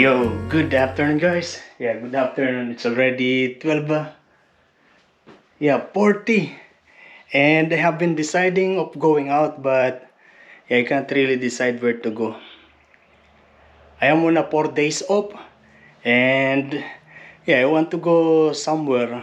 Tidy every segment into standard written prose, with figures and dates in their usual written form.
Yo, good afternoon guys. Yeah, good afternoon. It's already 12 40. And I have been deciding of going out, but I can't really decide where to go. I am on a 4 days off and I want to go somewhere.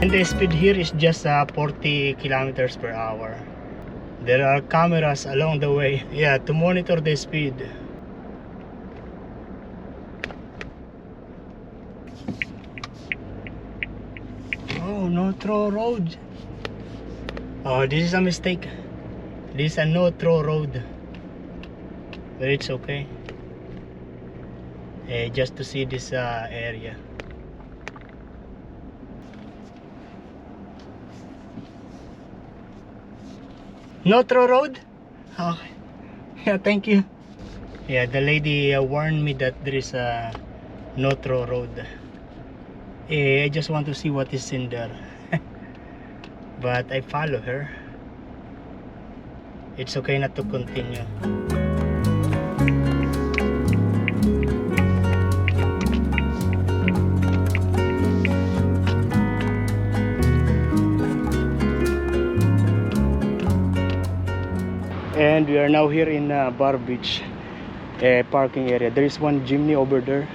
And the speed here is just 40 kilometers per hour. There are cameras along the way, to monitor the speed. Oh, no throw road. Oh, this is a mistake. This is a no throw road. But it's okay. Just to see this area. No throw road? Okay. Yeah, thank you. Yeah, the lady warned me that there is a no throw road. I just want to see what is in there. But I follow her. It's okay not to continue. And we are now here in Bar Beach parking area. There is one Jimny over there,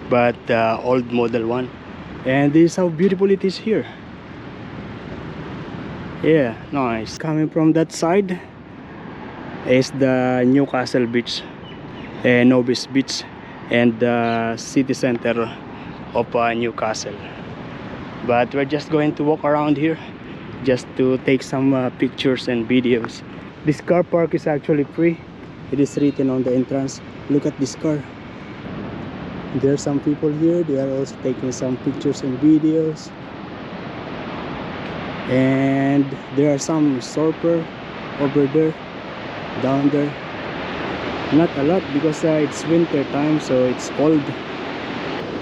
but old model one. And this is how beautiful it is here. Yeah, nice. Coming from that side is the Newcastle Beach, Nobis Beach, and the city center of Newcastle. But we're just going to walk around here just to take some pictures and videos. This car park is actually free. It is written on the entrance. Look at this car. There are some people here. They are also taking some pictures and videos. And there are some surfer over there, down there. Not a lot because it's winter time, so it's cold.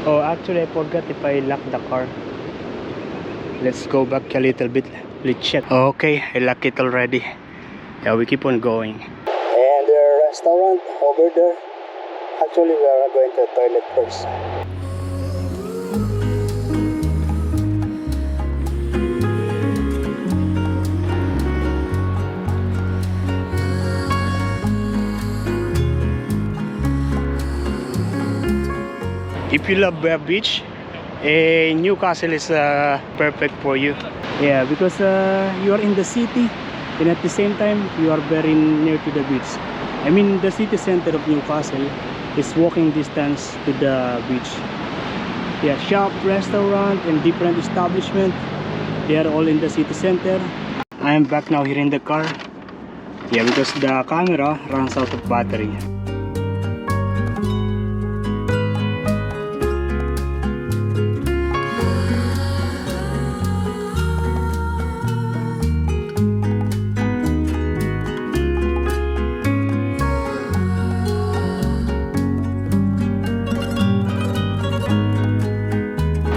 Oh, actually I forgot if I locked the car. Let's go back a little bit. Let's check. Okay, I locked it already. Yeah, we keep on going. And the restaurant over there. Actually, we are going to the toilet first. If you love beach, Newcastle is perfect for you. Yeah, because you are in the city. And at the same time, you are very near to the beach. I mean, the city center of Newcastle is walking distance to the beach. Yeah, shop, restaurant, and different establishment. They are all in the city center. I am back now here in the car. Yeah, because the camera runs out of battery.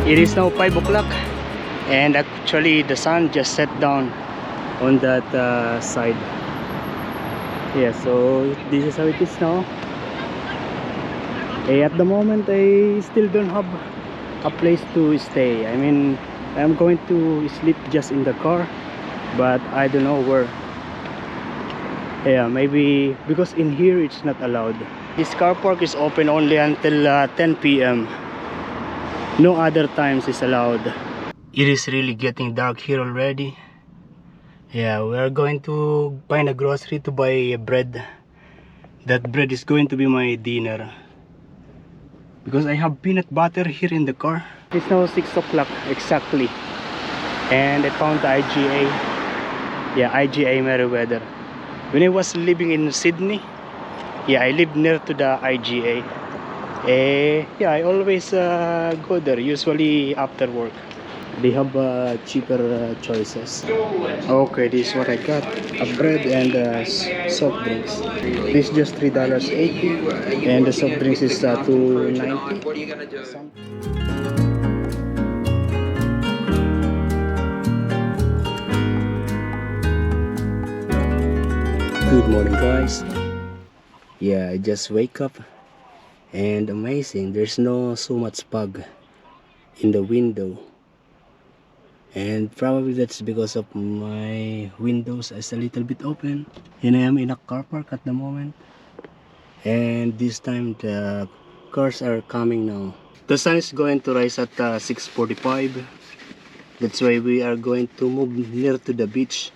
It is now 5 o'clock and actually the sun just set down on that side. Yeah, so this is how it is now. At the moment I still don't have a place to stay. I mean, I'm going to sleep just in the car, but I don't know where. Yeah, maybe because in here it's not allowed. This car park is open only until 10 p.m. No other times is allowed. It is really getting dark here already. Yeah, we are going to find a grocery to buy bread. That bread is going to be my dinner. Because I have peanut butter here in the car. It's now 6 o'clock exactly. And I found the IGA. Yeah, IGA Merriweather. When I was living in Sydney, I lived near to the IGA. I always go there, usually after work. They have cheaper choices. Okay, this is what I got. A bread and soft drinks. This is just $3.80 and the soft drinks is $2.90. morning, guys. Yeah, I just wake up and amazing, there's no so much fog in the window, and probably that's because of my windows is a little bit open, and I am in a car park at the moment, and this time the cars are coming now. The sun is going to rise at 6:45. That's why we are going to move near to the beach,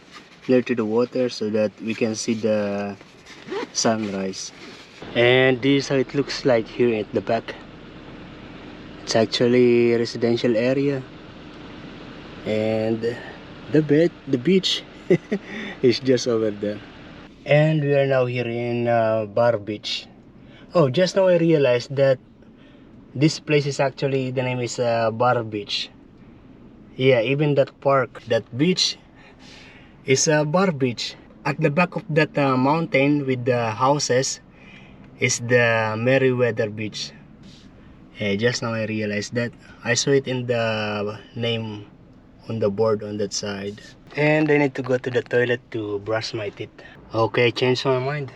near to the water, so that we can see the sunrise. And this is how it looks like here at the back. It's actually a residential area, and the beach is just over there. And we are now here in Bar Beach. Oh, just now I realized that this place is actually, the name is Bar Beach. Yeah, even that park, that beach is a Bar Beach. At the back of that mountain with the houses is the Meriwether Beach. Yeah, just now I realized that. I saw it in the name on the board on that side. And I need to go to the toilet to brush my teeth. Okay, change my mind.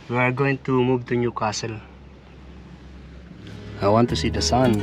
We are going to move to Newcastle. I want to see the sun.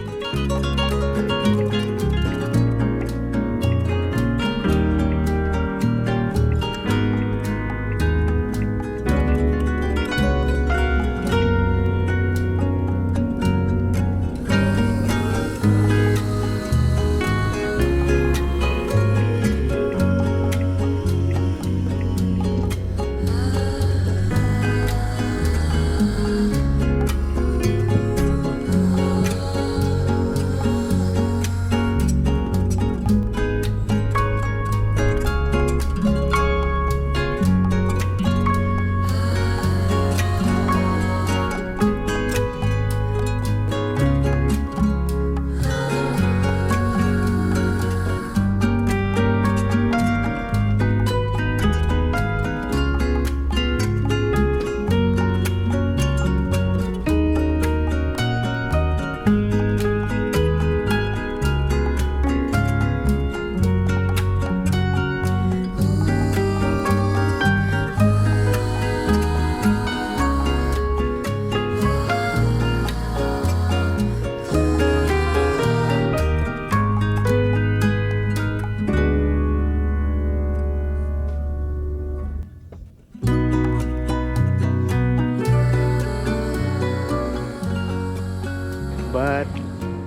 But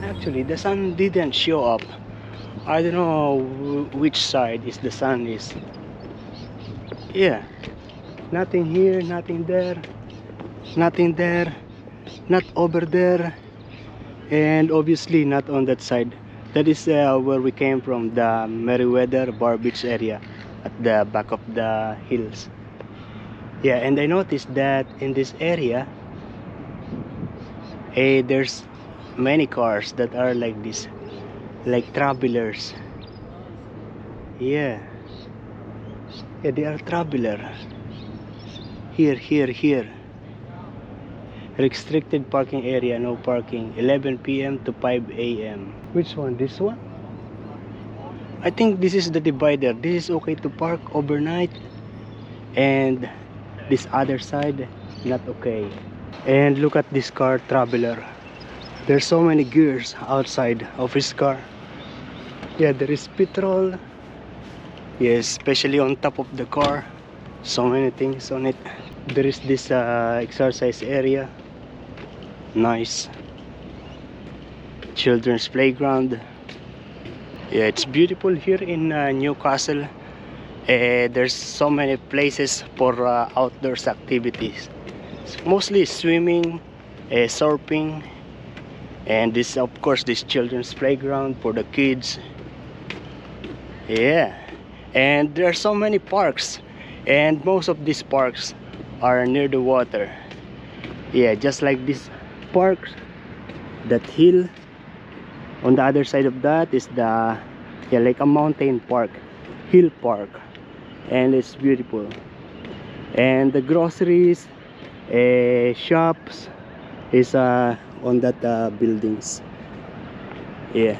actually the sun didn't show up. I don't know which side is the sun is. Yeah, nothing here, nothing there, nothing there, not over there, and obviously not on that side. That is where we came from, the Meriwether Bar Beach area at the back of the hills. Yeah, and I noticed that in this area there's many cars that are like this, like travelers. Yeah, they are traveler. Here, restricted parking area, no parking, 11 p.m. to 5 a.m. Which one? This one? I think this is the divider. This is okay to park overnight, and this other side not okay. And look at this car, traveler. There's so many gears outside of his car. Yeah, there is petrol. Yes, especially on top of the car. So many things on it. There is this exercise area. Nice. Children's playground. Yeah, it's beautiful here in Newcastle. There's so many places for outdoors activities. Mostly swimming, surfing, and this, of course, this children's playground for the kids. Yeah, and there are so many parks, and most of these parks are near the water. Yeah, just like this park, that hill. On the other side of that is the, yeah, like a mountain park, hill park, and it's beautiful. And the groceries, shops is on that buildings. Yeah,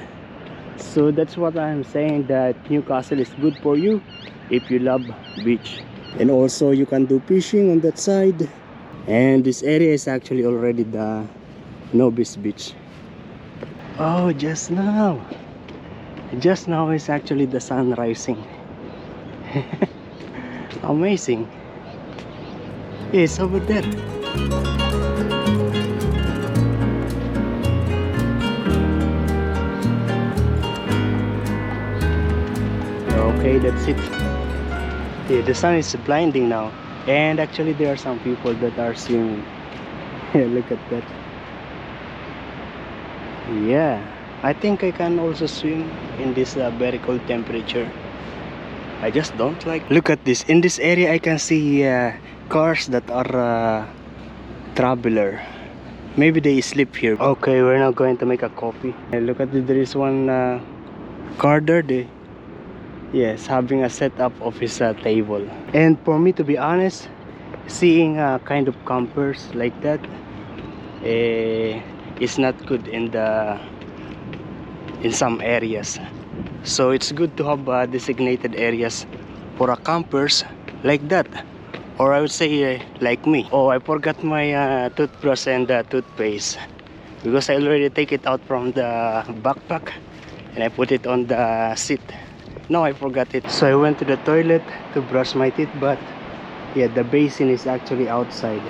so that's what I'm saying, that Newcastle is good for you if you love beach. And also you can do fishing on that side. And this area is actually already the Nobis Beach. Oh, just now is actually the sun rising. Amazing. It's over there. Okay, that's it. Yeah, the sun is blinding now. And actually there are some people that are swimming. Look at that. Yeah, I think I can also swim in this very cold temperature. I just don't like. Look at this. In this area I can see cars that are traveler. Maybe they sleep here. Okay, we're now going to make a coffee. Look at this. There is one car there. Yes, having a setup of his table. And for me, to be honest, seeing kind of campers like that is not good in some areas. So it's good to have designated areas for campers like that, or I would say like me. Oh, I forgot my toothbrush and toothpaste, because I already take it out from the backpack and I put it on the seat. No, I forgot it. So I went to the toilet to brush my teeth, but yeah, the basin is actually outside.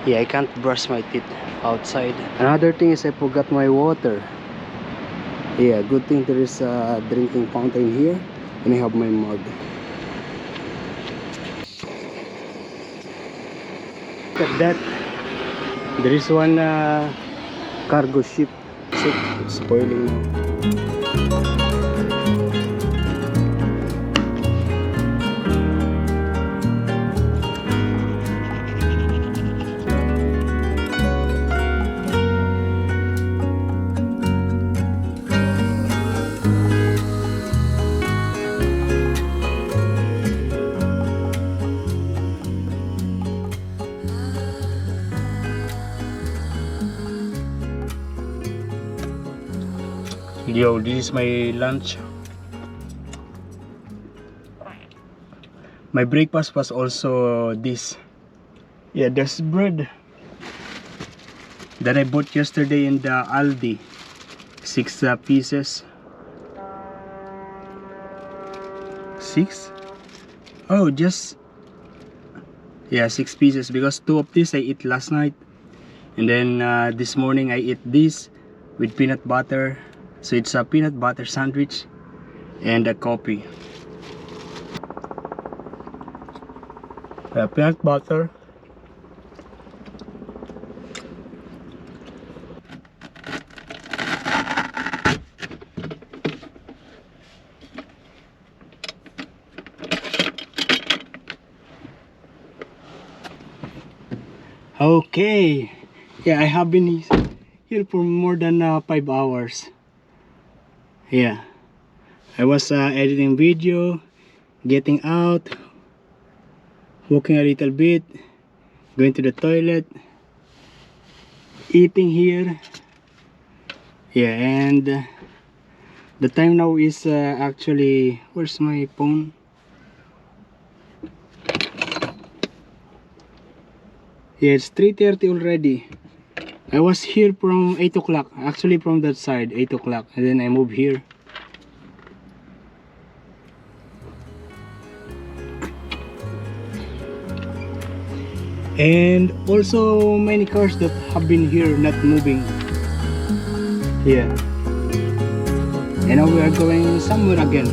Yeah, I can't brush my teeth outside. Another thing is I forgot my water. Yeah, good thing there is a drinking fountain here, and I have my mug. Look at that. There is one cargo ship. It's spoiling now. Yo, this is my lunch. My breakfast was also this. Yeah, there's bread that I bought yesterday in the Aldi. 6 pieces. 6? Oh, just yeah, 6 pieces, because 2 of this I ate last night, and then this morning I ate this with peanut butter. So it's a peanut butter sandwich and a coffee. Peanut butter. Okay. Yeah, I have been here for more than 5 hours. Yeah, I was editing video, getting out, walking a little bit, going to the toilet, eating here. Yeah, and the time now is actually, where's my phone? Yeah, it's 3:30 already. I was here from 8 o'clock, actually from that side, 8 o'clock, and then I moved here. And also many cars that have been here not moving. Yeah. And now we are going somewhere again.